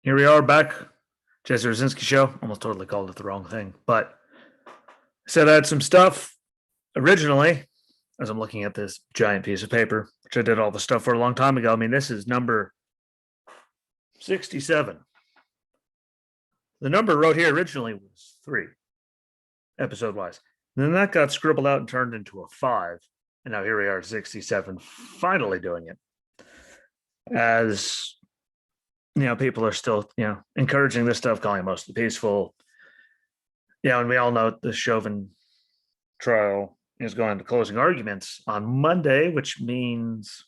Here we are back. Jesse Rucinski show. Almost totally called it the wrong thing, but I said I had some stuff originally as I'm looking at this giant piece of paper, which I did all the stuff for a long time ago. I mean, this is number 67. The number wrote here originally was 3, episode wise. And then that got scribbled out and turned into a 5. And now here we are, 67, finally doing it. As people are still, encouraging this stuff, calling it mostly peaceful. And we all know the Chauvin trial is going to closing arguments on Monday, which means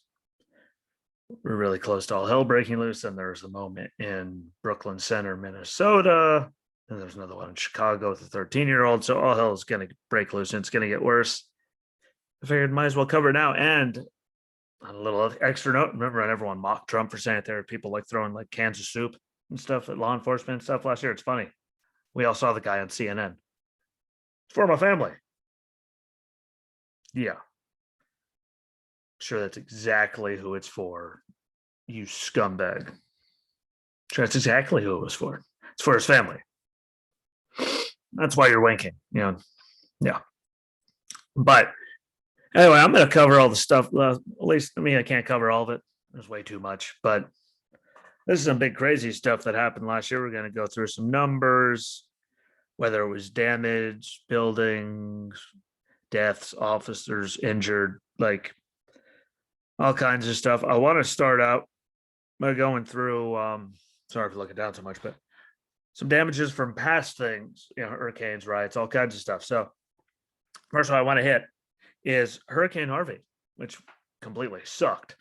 we're really close to all hell breaking loose. And there's a moment in Brooklyn Center, Minnesota, and there's another one in Chicago with a 13-year-old. So all hell is going to break loose and it's going to get worse. I figured might as well cover it now. And on a little extra note, remember when everyone mocked Trump for saying it, there are people like throwing like cans of soup and stuff at law enforcement and stuff last year. It's funny. We all saw the guy on CNN. It's for my family. Yeah. Sure, that's exactly who it's for, you scumbag. Sure, that's exactly who it was for. It's for his family. That's why you're winking. Yeah. But anyway, I'm going to cover all the stuff. At least, I can't cover all of it. There's way too much. But this is some big, crazy stuff that happened last year. We're going to go through some numbers, whether it was damage, buildings, deaths, officers injured, like all kinds of stuff. I want to start out by going through, sorry for looking down so much, but some damages from past things, hurricanes, riots, all kinds of stuff. So first one I want to hit is Hurricane Harvey, which completely sucked.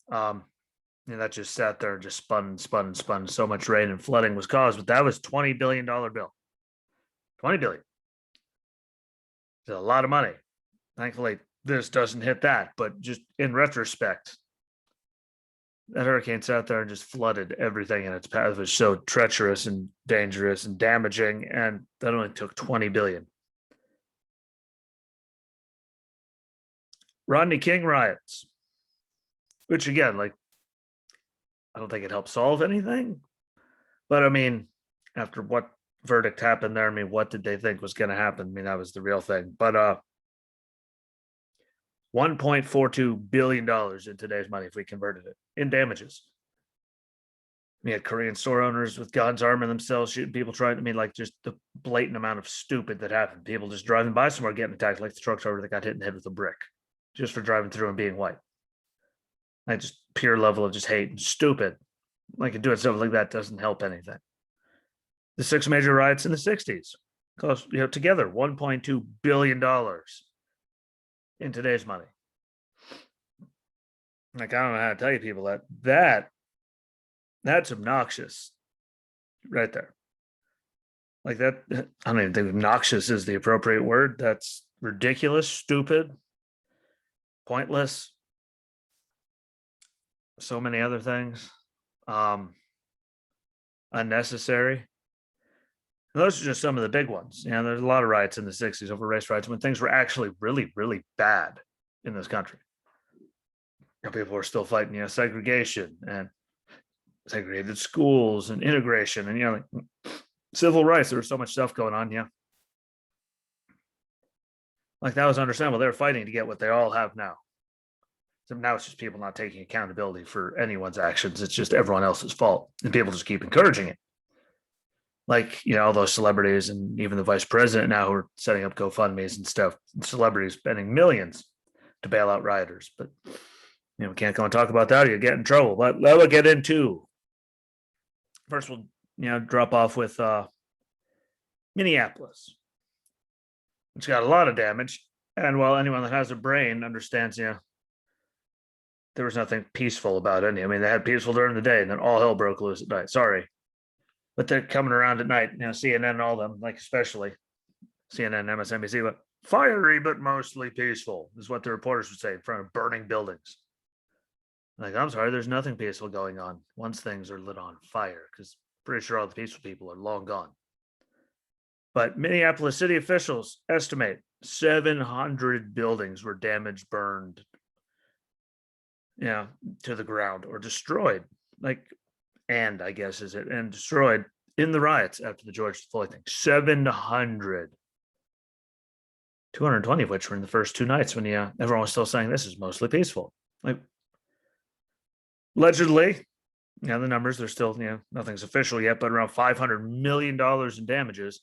That just sat there and just spun. So much rain and flooding was caused, but that was $20 billion bill. $20 billion. It's a lot of money. Thankfully, this doesn't hit that, but just in retrospect, that hurricane sat there and just flooded everything in its path. It was so treacherous and dangerous and damaging, and that only took $20 billion. Rodney King riots, which again, I don't think it helped solve anything, but after what verdict happened there, what did they think was going to happen? That was the real thing. But $1.42 billion in today's money if we converted it in damages. We had Korean store owners with guns arming themselves, shooting people, trying just the blatant amount of stupid that happened. People just driving by somewhere getting attacked, like the truck driver that got hit in the head with a brick just for driving through and being white. Just pure level of just hate and stupid. Doing stuff like that doesn't help anything. The 6 major riots in the 60s cost, together $1.2 billion in today's money. I don't know how to tell you people that's obnoxious right there. That, I don't even think obnoxious is the appropriate word. That's ridiculous, stupid, pointless. So many other things. Unnecessary. And those are just some of the big ones. There's a lot of riots in the 60s over race riots when things were actually really, really bad in this country. People were still fighting, segregation and segregated schools and integration and, civil rights. There was so much stuff going on. That was understandable. They were fighting to get what they all have now. So now it's just people not taking accountability for anyone's actions. It's just everyone else's fault. And people just keep encouraging it. All those celebrities and even the vice president now who are setting up GoFundMes and stuff. Celebrities spending millions to bail out rioters. But, we can't go and talk about that or you get in trouble. But we'll get into. First, we'll, drop off with Minneapolis, which got a lot of damage. And while anyone that has a brain understands, there was nothing peaceful about any. They had peaceful during the day and then all hell broke loose at night. Sorry. But they're coming around at night, CNN and all them, especially CNN, MSNBC, but fiery, but mostly peaceful is what the reporters would say in front of burning buildings. I'm sorry, there's nothing peaceful going on once things are lit on fire, because pretty sure all the peaceful people are long gone. But Minneapolis city officials estimate 700 buildings were damaged, burned, to the ground or destroyed. and I guess is it, and destroyed in the riots after the George Floyd thing. 700. 220 of which were in the first two nights when everyone was still saying this is mostly peaceful. Like, allegedly, the numbers, they're still, nothing's official yet, but around $500 million in damages.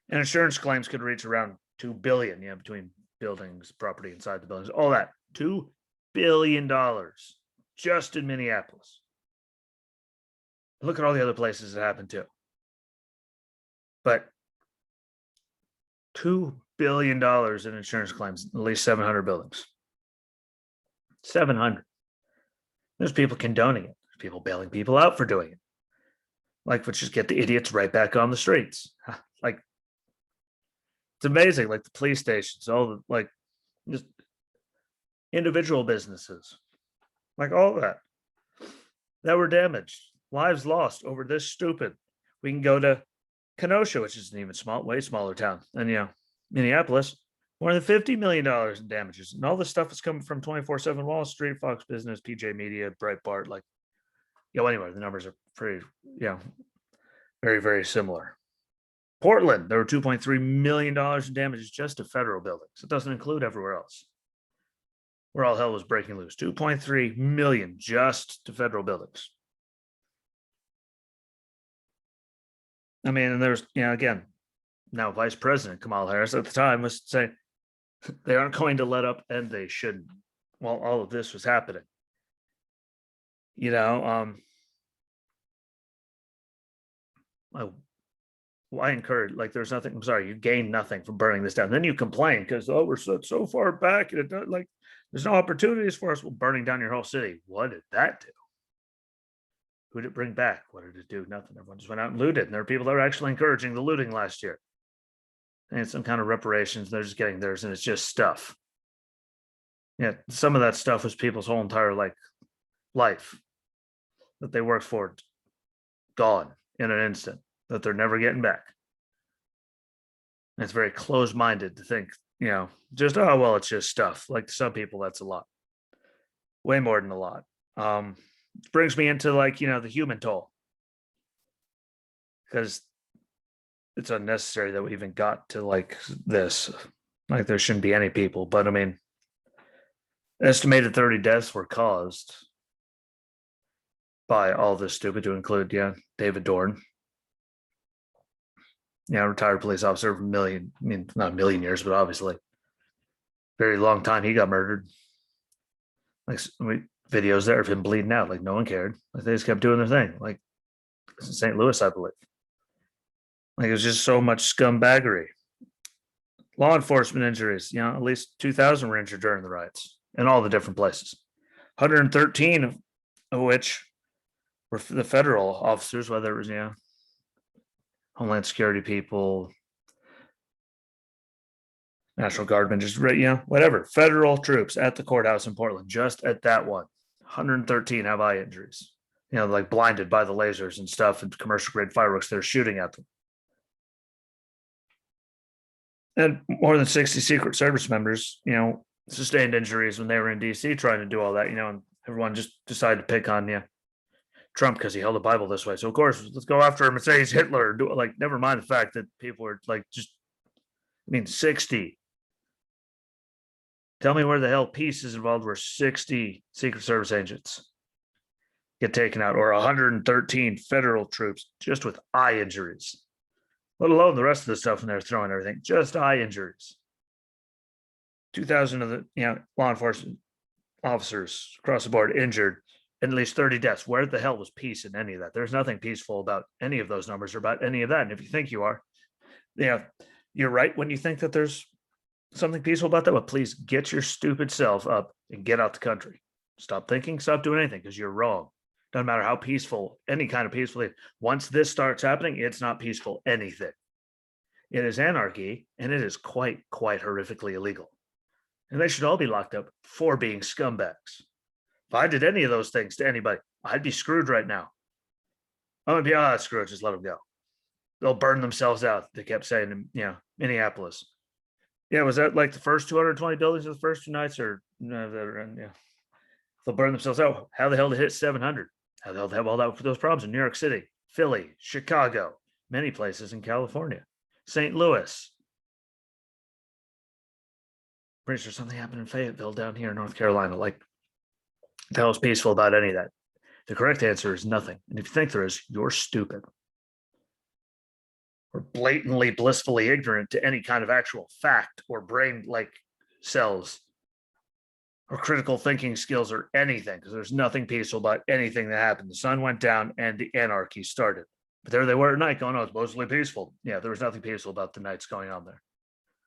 And insurance claims could reach around $2 billion, between buildings, property inside the buildings, all that. $2 billion just in Minneapolis. Look at all the other places it happened to. But $2 billion in insurance claims, at least 700 buildings. 700. There's people condoning it. There's people bailing people out for doing it. Like, let's just get the idiots right back on the streets. Like, it's amazing. Like the police stations, all the, like, just individual businesses, like all that were damaged, lives lost over this stupid. We can go to Kenosha, which is an even way smaller town, and Minneapolis, more than $50 million in damages, and all this stuff is coming from 24/7 Wall Street, Fox Business, PJ Media, Breitbart. Like, anyway, the numbers are pretty, very, very similar. Portland, there were $2.3 million in damages just to federal buildings. It doesn't include everywhere else, where all hell was breaking loose. 2.3 million just to federal buildings. I mean, and there's, again, now Vice President Kamala Harris at the time was saying they aren't going to let up, and they shouldn't, while all of this was happening. I encourage, like, there's nothing, I'm sorry, you gain nothing from burning this down. Then you complain because, we're so far back, and there's no opportunities for us. Well, burning down your whole city, what did that do? Who did it bring back? What did it do? Nothing. Everyone just went out and looted. And there are people that were actually encouraging the looting last year. And some kind of reparations. They're just getting theirs, and it's just stuff. Some of that stuff was people's whole entire life that they worked for, gone in an instant, that they're never getting back. And it's very closed-minded to think, just, it's just stuff. Like, to some people, that's a lot. Way more than a lot. It brings me into the human toll, because it's unnecessary that we even got to this. Like, there shouldn't be any people, but I mean, estimated 30 deaths were caused by all this stupid, to include David Dorn, retired police officer for not a million years, but obviously very long time. He got murdered. Videos there of him bleeding out, like no one cared. Like, they just kept doing their thing. Like, it's in St. Louis, I believe. Like, it was just so much scumbaggery. Law enforcement injuries, at least 2,000 were injured during the riots in all the different places. 113 of which were the federal officers, whether it was Homeland Security people, National Guardmen, just whatever, federal troops at the courthouse in Portland, just at that one. 113 have eye injuries, like blinded by the lasers and stuff and commercial grade fireworks they're shooting at them. And more than 60 Secret Service members, sustained injuries when they were in DC trying to do all that, and everyone just decided to pick on Trump because he held the Bible this way. So of course, let's go after him and say he's Hitler. Never mind the fact that people were 60. Tell me where the hell peace is involved where 60 Secret Service agents get taken out, or 113 federal troops just with eye injuries, let alone the rest of the stuff when they're throwing everything, just eye injuries. 2,000 of the law enforcement officers across the board injured, and at least 30 deaths. Where the hell was peace in any of that? There's nothing peaceful about any of those numbers or about any of that. And if you think you are, you're right when you think that there's something peaceful about that, but please get your stupid self up and get out the country. Stop thinking, stop doing anything, because you're wrong. Doesn't matter how peaceful, any kind of peaceful. Once this starts happening, it's not peaceful anything. It is anarchy, and it is quite horrifically illegal. And they should all be locked up for being scumbags. If I did any of those things to anybody, I'd be screwed right now. I'm gonna be screwed, just let them go. They'll burn themselves out. They kept saying, Minneapolis. Was that like the first 220 buildings of the first two nights, or no? They'll burn themselves out. How the hell did it hit 700? They'll have those problems in New York City, Philly, Chicago, many places in California, St. Louis. Pretty sure something happened in Fayetteville down here in North Carolina. Like, the hell is peaceful about any of that? The correct answer is nothing. And if you think there is, you're stupid. Or blatantly, blissfully ignorant to any kind of actual fact or brain like cells or critical thinking skills or anything, because there's nothing peaceful about anything that happened. The sun went down and the anarchy started. But there they were at night going, oh, it's mostly peaceful. Yeah, there was nothing peaceful about the nights going on there.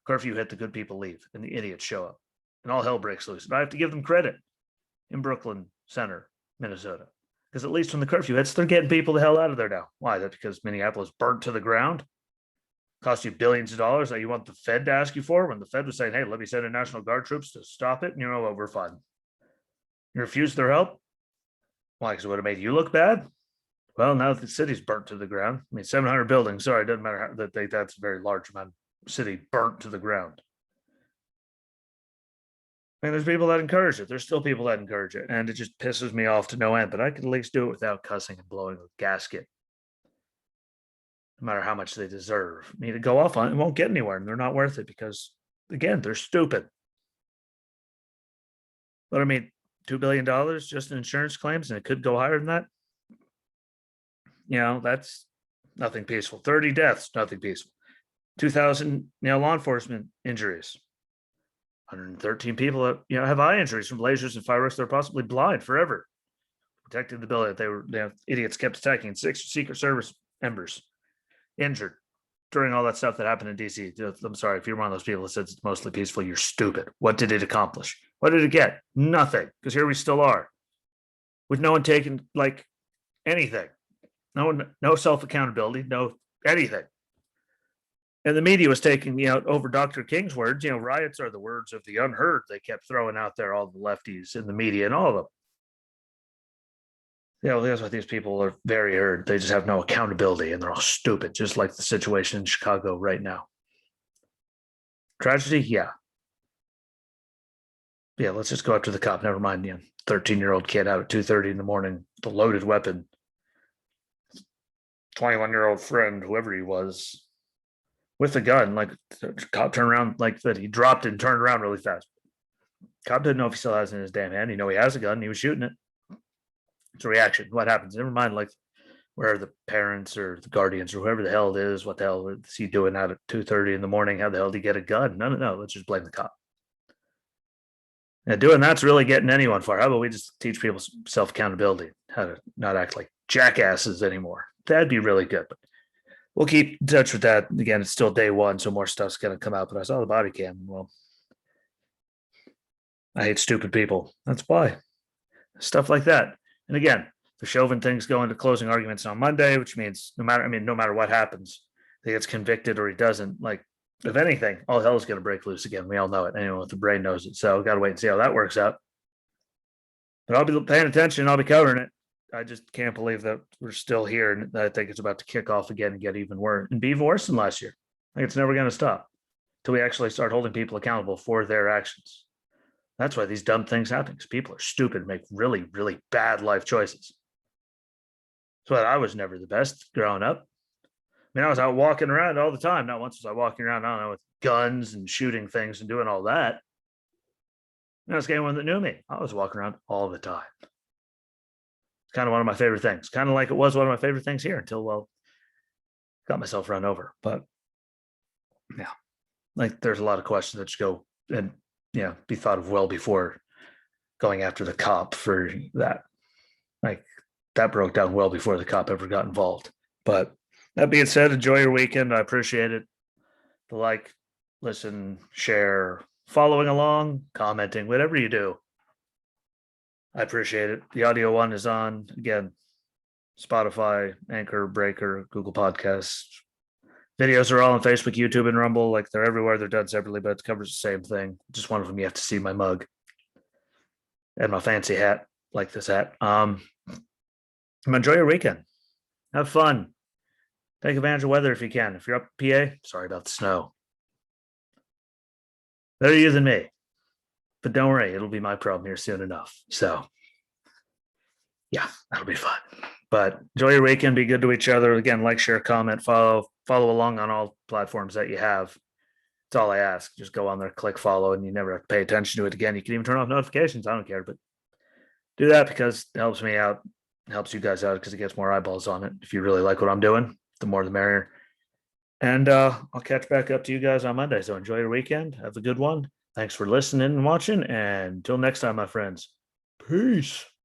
Curfew hit, the good people leave, and the idiots show up. And all hell breaks loose. And I have to give them credit in Brooklyn Center, Minnesota. Because at least when the curfew hits, they're getting people the hell out of there now. Why? That's because Minneapolis burnt to the ground? Cost you billions of dollars that you want the Fed to ask you for, when the Fed was saying, hey, let me send in National Guard troops to stop it. And you know what? We're fine. You refuse their help? Why? Because it would have made you look bad? Well, now that the city's burnt to the ground, I mean, 700 buildings. Sorry, it doesn't matter how that's a very large amount of city burnt to the ground. And there's people that encourage it. There's still people that encourage it. And it just pisses me off to no end. But I could at least do it without cussing and blowing a gasket, no matter how much they deserve. I mean, to go off on it won't get anywhere, and they're not worth it because, again, they're stupid. But I mean, $2 billion just in insurance claims, and it could go higher than that. You know, that's nothing peaceful. 30 deaths, nothing peaceful. 2,000, law enforcement injuries. 113 people that, have eye injuries from lasers and fireworks. They're possibly blind forever. Protecting the building that they were, idiots kept attacking. 6 Secret Service members injured during all that stuff that happened in DC. I'm sorry, if you're one of those people that says it's mostly peaceful, you're stupid. What did it accomplish? What did it get? Nothing. Because here we still are, with no one taking like anything. No self accountability, no anything. And the media was taking, over Dr. King's words, riots are the words of the unheard. They kept throwing out there, all the lefties in the media and all of them. That's why these people are very heard. They just have no accountability and they're all stupid, just like the situation in Chicago right now. Tragedy, yeah. Yeah, let's just go after the cop. Never mind, 13-year-old kid out at 2:30 in the morning, the loaded weapon. 21-year-old friend, whoever he was, with a gun. Like, the cop turned around like that. He dropped it and turned around really fast. Cop didn't know if he still has it in his damn hand. He has a gun. He was shooting it. It's a reaction. What happens? Never mind, like, where are the parents or the guardians or whoever the hell it is? What the hell is he doing out at 2:30 in the morning? How the hell did he get a gun? No. Let's just blame the cop. And doing that's really getting anyone far. How about we just teach people self accountability, how to not act like jackasses anymore? That'd be really good. But we'll keep in touch with that. Again, it's still day one, so more stuff's going to come out. But I saw the body cam. Well, I hate stupid people. That's why. Stuff like that. And again, the Chauvin thing's going to closing arguments on Monday, which means no matter what happens, he gets convicted or he doesn't. Like, if anything, all hell is going to break loose again. We all know it. Anyone with the brain knows it. So we got to wait and see how that works out. But I'll be paying attention. I'll be covering it. I just can't believe that we're still here, and I think it's about to kick off again and get even worse and be even worse than last year. Like, it's never going to stop until we actually start holding people accountable for their actions. That's why these dumb things happen, because people are stupid and make really, really bad life choices. So I was never the best growing up. I mean, I was out walking around all the time. Not once was I walking around, I don't know, with guns and shooting things and doing all that. And I was anyone that knew me. I was walking around all the time. It's kind of one of my favorite things. Kind of like it was one of my favorite things here until, well, got myself run over. But yeah, like, there's a lot of questions that should go and be thought of well before going after the cop for that. Like, that broke down well before the cop ever got involved. But that being said, enjoy your weekend. I appreciate it. The like, listen, share, following along, commenting, whatever you do. I appreciate it. The audio one is on, again, Spotify, Anchor, Breaker, Google Podcasts. Videos are all on Facebook, YouTube, and Rumble. Like, they're everywhere. They're done separately, but it covers the same thing. Just one of them, you have to see my mug and my fancy hat, like this hat. Enjoy your weekend. Have fun. Take advantage of weather if you can. If you're up in PA, sorry about the snow. Better you than me. But don't worry, it'll be my problem here soon enough. So Yeah, that'll be fun. But enjoy your weekend. Be good to each other. Again, like, share, comment, follow along on all platforms that you have. That's all I ask. Just go on there, click follow, and you never have to pay attention to it again. You can even turn off notifications. I don't care, but do that because it helps me out, it helps you guys out because it gets more eyeballs on it. If you really like what I'm doing, the more the merrier. And I'll catch back up to you guys on Monday. So enjoy your weekend. Have a good one. Thanks for listening and watching. And until next time, my friends. Peace.